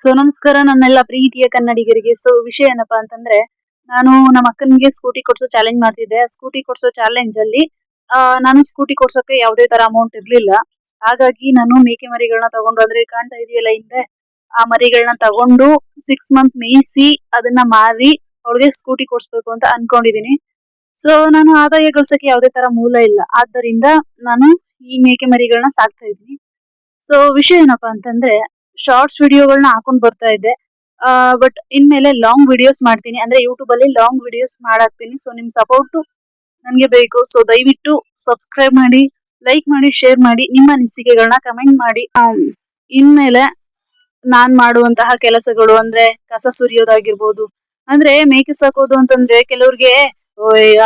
So ನಮಸ್ಕಾರ ನನ್ನೆಲ್ಲ ಪ್ರೀತಿಯ ಕನ್ನಡಿಗರಿಗೆ. ಸೊ ವಿಷಯ ಏನಪ್ಪಾ ಅಂತಂದ್ರೆ, ನಾನು ನಮ್ಮ ಅಕ್ಕನಿಗೆ ಸ್ಕೂಟಿ ಕೊಡ್ಸೋ ಚಾಲೆಂಜ್ ಮಾಡ್ತಿದ್ದೆ. ಸ್ಕೂಟಿ ಕೊಡ್ಸೋ ಚಾಲೆಂಜ್ ಅಲ್ಲಿ ನಾನು ಸ್ಕೂಟಿ ಕೊಡ್ಸೋಕೆ ಯಾವುದೇ ತರ ಅಮೌಂಟ್ ಇರ್ಲಿಲ್ಲ. ಹಾಗಾಗಿ ನಾನು ಮೇಕೆ ಮರಿಗಳನ್ನ ತಗೊಂಡು, ಅಂದ್ರೆ ಕಾಣ್ತಾ ಇದೆಯಲ್ಲ ಹಿಂದೆ, ಆ ಮರಿಗಳನ್ನ ತಗೊಂಡು 6 ಮಂತ್ ಮೇಯಿಸಿ ಅದನ್ನ ಮಾರಿ ಅವಳಿಗೆ ಸ್ಕೂಟಿ ಕೊಡ್ಸ್ಬೇಕು ಅಂತ ಅನ್ಕೊಂಡಿದೀನಿ. ಸೊ ನಾನು ಆದಾಯ ಗಳಿಸಕ್ಕೆ ಯಾವುದೇ ತರ ಮೂಲ ಇಲ್ಲ, ಆದ್ದರಿಂದ ನಾನು ಈ ಮೇಕೆ ಮರಿಗಳನ್ನ ಸಾಕ್ತಾ ಇದ್ದೀನಿ. ಸೊ ವಿಷಯ ಏನಪ್ಪಾ ಅಂತಂದ್ರೆ, ಶಾರ್ಟ್ಸ್ ವಿಡಿಯೋಗಳನ್ನ ಹಾಕೊಂಡ್ ಬರ್ತಾ ಇದ್ದೆ. ಬಟ್ ಇನ್ಮೇಲೆ ಲಾಂಗ್ ವಿಡಿಯೋಸ್ ಮಾಡ್ತೀನಿ, ಅಂದ್ರೆ ಯೂಟ್ಯೂಬ್ ಅಲ್ಲಿ ಲಾಂಗ್ ವಿಡಿಯೋಸ್ ಮಾಡಾಕ್ತೀನಿ. ಸೊ ನಿಮ್ ಸಪೋರ್ಟ್ ನನ್ಗೆ ಬೇಕು. ಸೊ ದಯವಿಟ್ಟು ಸಬ್ಸ್ಕ್ರೈಬ್ ಮಾಡಿ, ಲೈಕ್ ಮಾಡಿ, ಶೇರ್ ಮಾಡಿ, ನಿಮ್ಮ ಅನಿಸಿಕೆಗಳನ್ನ ಕಮೆಂಟ್ ಮಾಡಿ. ಇನ್ಮೇಲೆ ನಾನ್ ಮಾಡುವಂತಹ ಕೆಲಸಗಳು ಅಂದ್ರೆ ಕಸ ಸುರಿಯೋದಾಗಿರ್ಬೋದು. ಅಂದ್ರೆ ಮೇಕೆ ಸಾಕೋದು ಅಂತಂದ್ರೆ ಕೆಲವ್ರಿಗೆ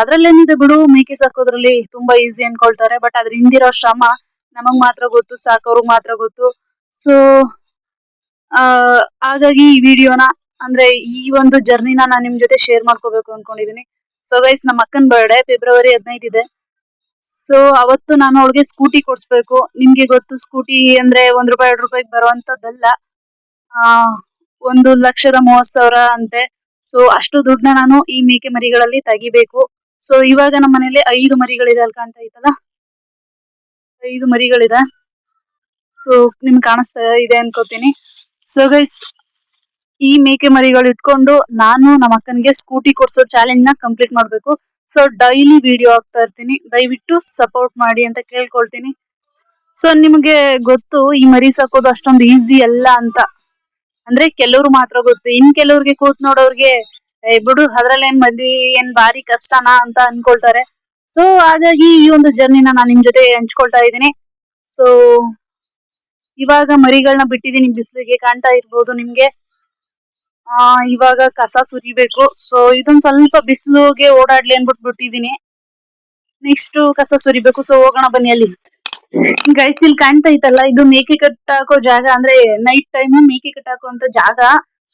ಅದ್ರಲ್ಲೇನಿದೆ ಬಿಡು, ಮೇಕೆ ಸಾಕೋದ್ರಲ್ಲಿ ತುಂಬಾ ಈಸಿ ಅನ್ಕೊಳ್ತಾರೆ. ಬಟ್ ಅದ್ರ ಹಿಂದಿರೋ ಶ್ರಮ ನಮಗ್ ಮಾತ್ರ ಗೊತ್ತು, ಸಾಕೋರ್ಗ್ ಮಾತ್ರ ಗೊತ್ತು. ಸೊ ಹಾಗಾಗಿ ಈ ವಿಡಿಯೋನ, ಅಂದ್ರೆ ಈ ಒಂದು ಜರ್ನಿನ ನಾನು ನಿಮ್ ಜೊತೆ ಶೇರ್ ಮಾಡ್ಕೋಬೇಕು ಅನ್ಕೊಂಡಿದೀನಿ. ಸೊ ಗೈಸ್, ನಮ್ಮ ಅಕ್ಕನ ಬರ್ಡೇ ಫೆಬ್ರವರಿ 15 ಇದೆ. ಸೊ ಅವತ್ತು ನಾನು ಅವಳಿಗೆ ಸ್ಕೂಟಿ ಕೊಡ್ಸ್ಬೇಕು. ನಿಮ್ಗೆ ಗೊತ್ತು, ಸ್ಕೂಟಿ ಅಂದ್ರೆ ₹1 2 ಬರುವಂತದ್ದಲ್ಲ, 1,30,30,000 ಅಂತೆ. ಸೊ ಅಷ್ಟು ದುಡ್ಡನ್ನ ನಾನು ಈ ಮೇಕೆ ಮರಿಗಳಲ್ಲಿ ತೆಗಿಬೇಕು. ಸೊ ಇವಾಗ ನಮ್ಮ ಮನೇಲಿ 5 ಮರಿಗಳಿದೆ, ಅಲ್ಲಿ ಕಾಣ್ತಾ ಇತ್ತಲ್ಲ, 5 ಮರಿಗಳಿದೆ. ಸೊ ನಿಮ್ಗೆ ಕಾಣಿಸ್ತಾ ಇದೆ ಅನ್ಕೋತೀನಿ. ಸೊ ಗೈಸ್, ಈ ಮೇಕೆ ಮರಿಗಳು ಇಟ್ಕೊಂಡು ನಾನು ನಮ್ಮ ಅಕ್ಕನಿಗೆ ಸ್ಕೂಟಿ ಕೊಡ್ಸೋ ಚಾಲೆಂಜ್ ನ ಕಂಪ್ಲೀಟ್ ಮಾಡ್ಬೇಕು. ಸೊ ಡೈಲಿ ವಿಡಿಯೋ ಹಾಕ್ತಾ ಇರ್ತೀನಿ, ದಯವಿಟ್ಟು ಸಪೋರ್ಟ್ ಮಾಡಿ ಅಂತ ಕೇಳ್ಕೊಳ್ತೀನಿ. ಸೊ ನಿಮ್ಗೆ ಗೊತ್ತು, ಈ ಮರಿ ಸಾಕೋದು ಅಷ್ಟೊಂದು ಈಸಿ ಅಲ್ಲ ಅಂತ. ಅಂದ್ರೆ ಕೆಲವ್ರು ಮಾತ್ರ ಗೊತ್ತು, ಇನ್ ಕೆಲವ್ರಿಗೆ ಕೂತ್ ನೋಡೋರ್ಗೆ ಬಿಡು ಅದ್ರಲ್ಲೇನ್ ಮರಿ ಏನ್ ಭಾರಿ ಕಷ್ಟನಾ ಅಂತ ಅನ್ಕೊಳ್ತಾರೆ. ಸೊ ಹಾಗಾಗಿ ಈ ಒಂದು ಜರ್ನಿನ ನಾನು ನಿಮ್ ಜೊತೆ ಹಂಚ್ಕೊಳ್ತಾ ಇದ್ದೀನಿ. ಸೊ ಇವಾಗ ಮರಿಗಳನ್ನ ಬಿಟ್ಟಿದೀನಿ, ಬಿಸಿಲಿಗೆ ಕಾಣ್ತಾ ಇರ್ಬೋದು ನಿಮ್ಗೆ. ಇವಾಗ ಕಸ ಸುರಿಬೇಕು. ಸೊ ಇದೊಂದ್ ಸ್ವಲ್ಪ ಬಿಸಿಲುಗೆ ಓಡಾಡ್ಲಿ ಅನ್ಬಿಟ್ಟು ಬಿಟ್ಟಿದೀನಿ. ನೆಕ್ಸ್ಟ್ ಕಸ ಸುರಿಬೇಕು. ಸೊ ಹೋಗೋಣ ಬನ್ನಿ ಅಲ್ಲಿ. ಗೈಸ್, ಇಲ್ಲಿ ಕಾಣ್ತಾ ಇತ್ತಲ್ಲ, ಇದು ಮೇಕೆ ಕಟ್ಟಾಕೋ ಜಾಗ, ಅಂದ್ರೆ ನೈಟ್ ಟೈಮ್ ಮೇಕೆ ಕಟ್ಟಾಕುವಂತ ಜಾಗ.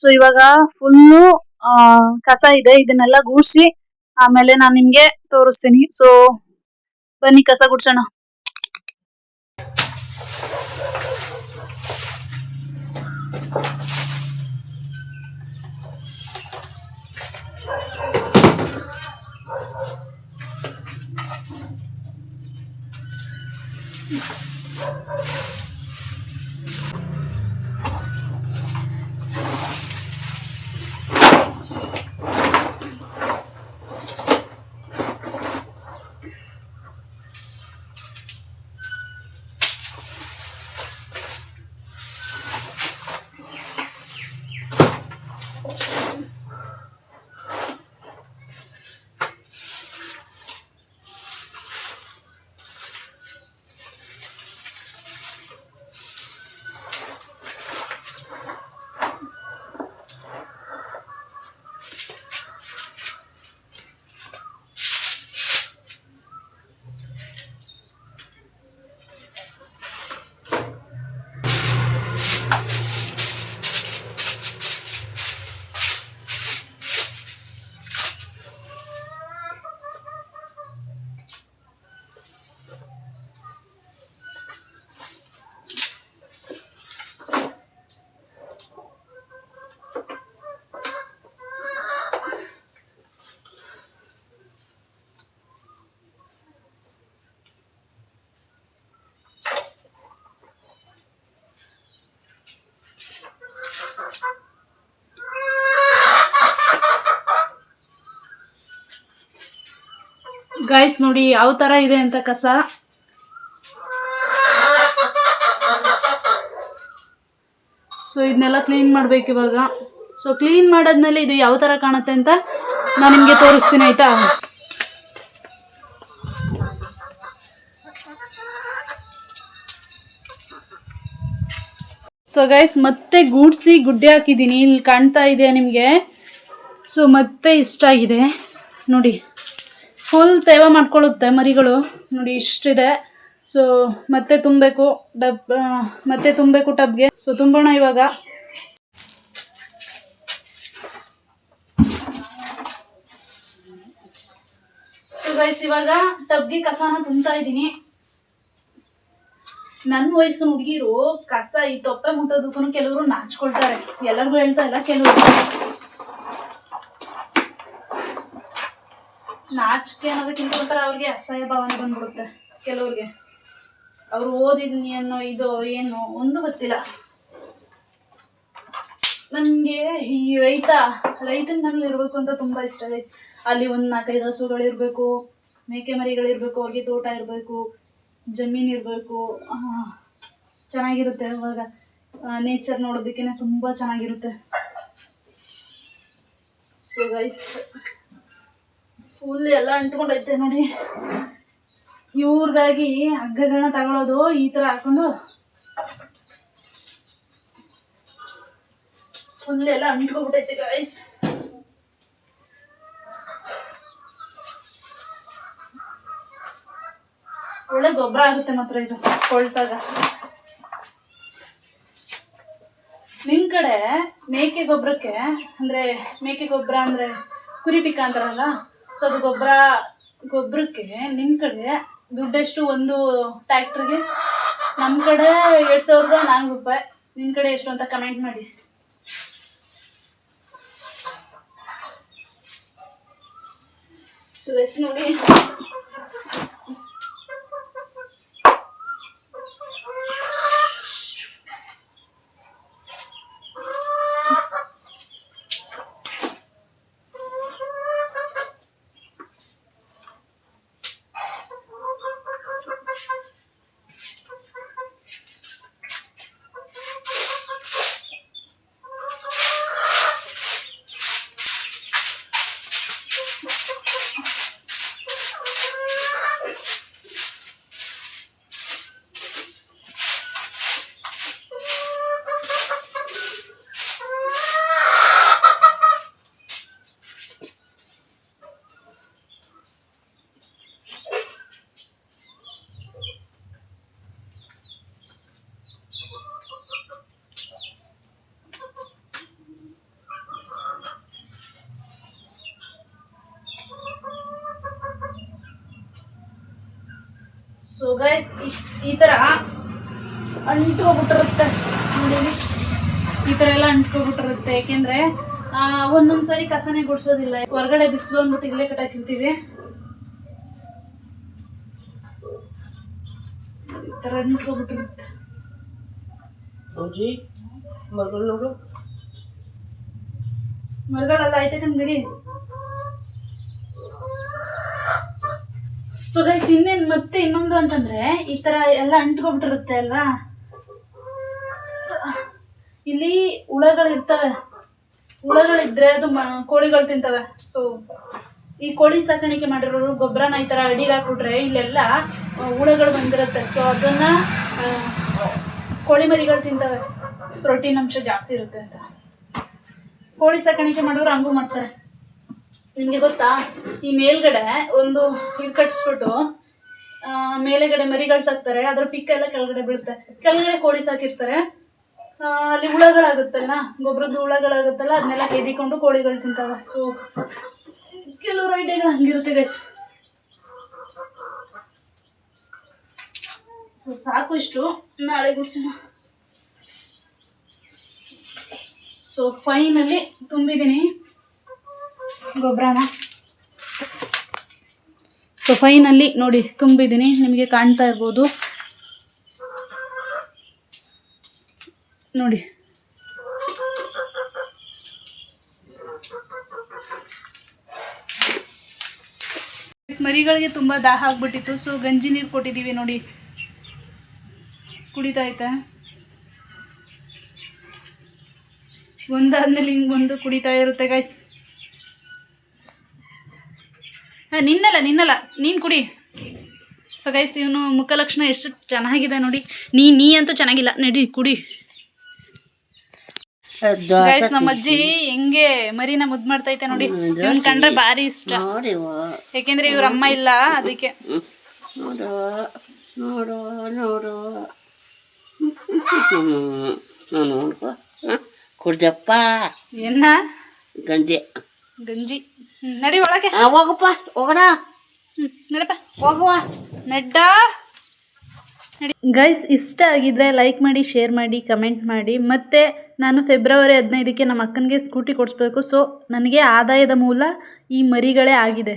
ಸೊ ಇವಾಗ ಫುಲ್ಲು ಕಸ ಇದೆ, ಇದನ್ನೆಲ್ಲ ಗೂಡ್ಸಿ ಆಮೇಲೆ ನಾನ್ ನಿಮ್ಗೆ ತೋರಿಸ್ತೀನಿ. ಸೊ ಬನ್ನಿ ಕಸ ಗುಡ್ಸೋಣ. ಗೈಸ್ ನೋಡಿ ಯಾವ ತರ ಇದೆ ಅಂತ ಕಸ. ಸೊ ಇದನ್ನೆಲ್ಲ ಕ್ಲೀನ್ ಮಾಡ್ಬೇಕು ಇವಾಗ. ಸೊ ಕ್ಲೀನ್ ಮಾಡಾದ್ಮೇಲೆ ಇದು ಯಾವ ತರ ಕಾಣುತ್ತೆ ಅಂತ ನಾನು ನಿಮ್ಗೆ ತೋರಿಸ್ತೀನಿ, ಆಯ್ತಾ? ಸೊ ಗೈಸ್, ಮತ್ತೆ ಗೂಡ್ಸಿ ಗುಡ್ಡೆ ಹಾಕಿದ್ದೀನಿ, ಇಲ್ಲಿ ಕಾಣ್ತಾ ಇದೆ ನಿಮಗೆ. ಸೊ ಮತ್ತೆ ಇಷ್ಟ ಆಗಿದೆ ನೋಡಿ, ಫುಲ್ ತೇವ ಮಾಡ್ಕೊಳ್ಳುತ್ತೆ ಮರಿಗಳು ನೋಡಿ, ಇಷ್ಟಿದೆ. ಸೊ ಮತ್ತೆ ತುಂಬಬೇಕು ಮತ್ತೆ ತುಂಬಬೇಕು ಟಬ್ಗೆ. ಸೊ ತುಂಬೋಣ ಇವಾಗ. ಸೊ ಗೈಸ್, ಇವಾಗ ಟಬ್ಗೆ ಕಸನ ತುಂಬ್ತಾ ಇದ್ದೀನಿ. ನನ್ನ ವಯಸ್ಸಿನ ಹುಡುಗಿರು ಕಸ ಈ ತೊಪ್ಪೆ ಮುಟ್ಟೋದಕ್ಕೂ ಕೆಲವರು ನಾಚ್ಕೊಳ್ತಾರೆ. ಎಲ್ಲರಿಗೂ ಹೇಳ್ತಾ ಇಲ್ಲ, ಕೆಲವರು ನಾಚಿಕೆ ಅನ್ನೋದಕ್ಕಿಂತ ಒಂಥರ ಅವ್ರಿಗೆ ಅಸಹ್ಯ ಭಾವನೆ ಬಂದ್ಬಿಡುತ್ತೆ ಕೆಲವ್ರಿಗೆ. ಅವ್ರು ಓದಿದ್ನಿ ಅನ್ನೋ ಇದು ಏನು ಒಂದು ಗೊತ್ತಿಲ್ಲ. ನನಗೆ ಈ ರೈತನ ಮನೇಲಿ ಇರಬೇಕು ಅಂತ ತುಂಬ ಇಷ್ಟ ಗೈಸ್. ಅಲ್ಲಿ ಒಂದು 4-5 ಹಸುಗಳಿರ್ಬೇಕು, ಮೇಕೆ ಮರಿಗಳಿರ್ಬೇಕು, ಅವ್ರಿಗೆ ತೋಟ ಇರಬೇಕು, ಜಮೀನು ಇರಬೇಕು. ಚೆನ್ನಾಗಿರುತ್ತೆ. ಅವಾಗ ನೇಚರ್ ನೋಡೋದಕ್ಕೆ ತುಂಬ ಚೆನ್ನಾಗಿರುತ್ತೆ. ಸೊ ಗೈಸ್ ಫುಲ್ ಎಲ್ಲ ಅಂಟ್ಕೊಂಡೈತೆ ನೋಡಿ. ಇವ್ರಿಗಾಗಿ ಹಗ್ಗಗಳನ್ನ ತಗೊಳ್ಳೋದು ಈ ಥರ ಹಾಕೊಂಡು ಫುಲ್ ಎಲ್ಲ ಅಂಟ್ಕೊಂಡ್ಬಿಟ್ಟೈತೆ ಗೈಸ್. ಒಳ್ಳೆ ಗೊಬ್ಬರ ಆಗುತ್ತೆ ಮಾತ್ರ ಇದು ಕೊಳ್ತಾಗ. ನಿಮ್ ಕಡೆ ಮೇಕೆ ಗೊಬ್ಬರಕ್ಕೆ ಅಂದ್ರೆ ಮೇಕೆ ಗೊಬ್ಬರ ಅಂದ್ರೆ ಕುರಿ ಪಿಕ್ಕ ಅಂತಾರಲ್ಲ, ಸೊ ಅದು ಗೊಬ್ಬರಕ್ಕೆ ನಿಮ್ ಕಡೆ ದುಡ್ಡೆಷ್ಟು ಒಂದು ಟ್ರ್ಯಾಕ್ಟರ್ಗೆ? ನಮ್ಮ ಕಡೆ 2,400 ರೂಪಾಯಿ. ನಿಮ್ ಕಡೆ ಎಷ್ಟು ಅಂತ ಕಮೆಂಟ್ ಮಾಡಿ. ಸೊ ಎಷ್ಟು ನೋಡಿ, ಸೊ ಗೈಸ್ ಈ ಥರ ಅಂಟ್ಕೊಬಿಟ್ಟಿರುತ್ತೆ ನೋಡಿ. ಈ ಥರ ಎಲ್ಲ ಅಂಟ್ಕೊಬಿಟ್ಟಿರುತ್ತೆ. ಯಾಕೆಂದರೆ ಒಂದೊಂದು ಸಾರಿ ಕಸನೇ ಗುಡಿಸೋದಿಲ್ಲ. ಹೊರಗಡೆ ಬಿಸಿಲು ಅಂದ್ಬಿಟ್ಟು ಇಲ್ಲೇ ಕಟ್ಟಾಕಿರ್ತೀವಿ. ಈ ಥರ ಅಂಟ್ಕೊಬಿಟ್ಟಿರುತ್ತೆ. ಮರಗಳೆಲ್ಲ ಐತೆ ಕಣ್ಗಡಿ. ಸೊ ಗೈಸ್ ಇನ್ನೇನು ಮತ್ತೆ ಇನ್ನೊಂದು ಅಂತಂದ್ರೆ ಈ ತರ ಎಲ್ಲ ಅಂಟ್ಕೊಬಿಟ್ಟಿರುತ್ತೆ ಅಲ್ವಾ. ಇಲ್ಲಿ ಹುಳಗಳಿರ್ತವೆ. ಹುಳಗಳಿದ್ರೆ ಅದು ಕೋಳಿಗಳು ತಿಂತವೆ. ಸೊ ಈ ಕೋಳಿ ಸಾಕಾಣಿಕೆ ಮಾಡಿರೋರು ಗೊಬ್ಬರನ ಈ ತರ ಅಡಿಗೆ ಹಾಕ್ಬಿಟ್ರೆ ಇಲ್ಲೆಲ್ಲ ಹುಳಗಳು ಬಂದಿರುತ್ತೆ. ಸೊ ಅದನ್ನ ಕೋಳಿ ಮರಿಗಳು ತಿಂತವೆ. ಪ್ರೋಟೀನ್ ಅಂಶ ಜಾಸ್ತಿ ಇರುತ್ತೆ ಅಂತ ಕೋಳಿ ಸಾಕಾಣಿಕೆ ಮಾಡೋರು ಹಂಗೂ ಮಾಡ್ತಾರೆ. ನಿಮಗೆ ಗೊತ್ತಾ, ಈ ಮೇಲ್ಗಡೆ ಒಂದು ಇದು ಕಟ್ಸ್ಬಿಟ್ಟು ಮೇಲೆಗಡೆ ಮರಿಗಳು ಸಾಕ್ತಾರೆ. ಅದ್ರ ಪಿಕ್ಕ ಎಲ್ಲ ಕೆಳಗಡೆ ಬೀಳುತ್ತೆ. ಕೆಳಗಡೆ ಕೋಳಿ ಸಾಕಿರ್ತಾರೆ. ಅಲ್ಲಿ ಹುಳಗಳಾಗುತ್ತಲ್ಲ, ಗೊಬ್ಬರದ ಹುಳಗಳಾಗುತ್ತಲ್ಲ, ಅದನ್ನೆಲ್ಲ ಕೆದಿಕೊಂಡು ಕೋಳಿಗಳು ತಿಂತವೆ. ಸೊ ಕೆಲವರು ಐಡಿಯಾಗಳು ಹಂಗಿರುತ್ತೆ ಗೈಸ್. ಸೊ ಸಾಕು ಇಷ್ಟು, ನಾಳೆ ಗುಡ್ಸೋಣ. ಸೊ ಫೈನಲ್ಲಿ ತುಂಬಿದ್ದೀನಿ ಗೊಬ್ಬರನ. ಸೊ ಫೈನಲ್ಲಿ ನೋಡಿ ತುಂಬಿದ್ದೀನಿ, ನಿಮಗೆ ಕಾಣ್ತಾ ಇರ್ಬೋದು ನೋಡಿ. ಮರಿಗಳಿಗೆ ತುಂಬ ದಾಹ ಆಗ್ಬಿಟ್ಟಿತ್ತು. ಸೊ ಗಂಜಿ ನೀರು ಕೊಟ್ಟಿದ್ದೀವಿ ನೋಡಿ, ಕುಡಿತಾ ಐತೆ. ಒಂದಾದ್ಮೇಲೆ ಹಿಂಗೆ ಒಂದು ಕುಡಿತಾ ಇರುತ್ತೆ ಗೈಸ್. ನಿನ್ನಲ್ಲ ನೀನು ಕುಡಿ. ಸೊ ಗೈಸ್ ಇವನು ಮುಖಲಕ್ಷಣ ಎಷ್ಟು ಚೆನ್ನಾಗಿದೆ ನೋಡಿ. ನೀ ಅಂತೂ ಚೆನ್ನಾಗಿಲ್ಲ, ನಡಿ ಕುಡಿ. ಗೈಸ್ ನಮ್ಮ ಅಜ್ಜಿ ಹೆಂಗೆ ಮರಿನ ಮುದ್ದು ಮಾಡ್ತೈತೆ ನೋಡಿ. ಇವನ್ ಕಂಡ್ರೆ ಭಾರಿ ಇಷ್ಟ, ಯಾಕೆಂದ್ರೆ ಇವ್ರ ಅಮ್ಮ ಇಲ್ಲ ಅದಕ್ಕೆ. ಕುಡ್ದಪ್ಪ ಏನ ಗಂಜಿ ನಡಿ ಒಳಗೆ ಹೋಗಪ್ಪ, ಹೋಗೋಣ ನಡಪ್ಪ ಹೋಗುವ ನಡ್ಡ. ಗೈಸ್ ಇಷ್ಟ ಆಗಿದ್ರೆ ಲೈಕ್ ಮಾಡಿ, ಶೇರ್ ಮಾಡಿ, ಕಮೆಂಟ್ ಮಾಡಿ. ಮತ್ತೆ ನಾನು ಫೆಬ್ರವರಿ 15ಕ್ಕೆ ನಮ್ಮ ಅಕ್ಕನಿಗೆ ಸ್ಕೂಟಿ ಕೊಡಿಸ್ಬೇಕು. ಸೊ ನನಗೆ ಆದಾಯದ ಮೂಲ ಈ ಮರಿಗಳೇ ಆಗಿದೆ.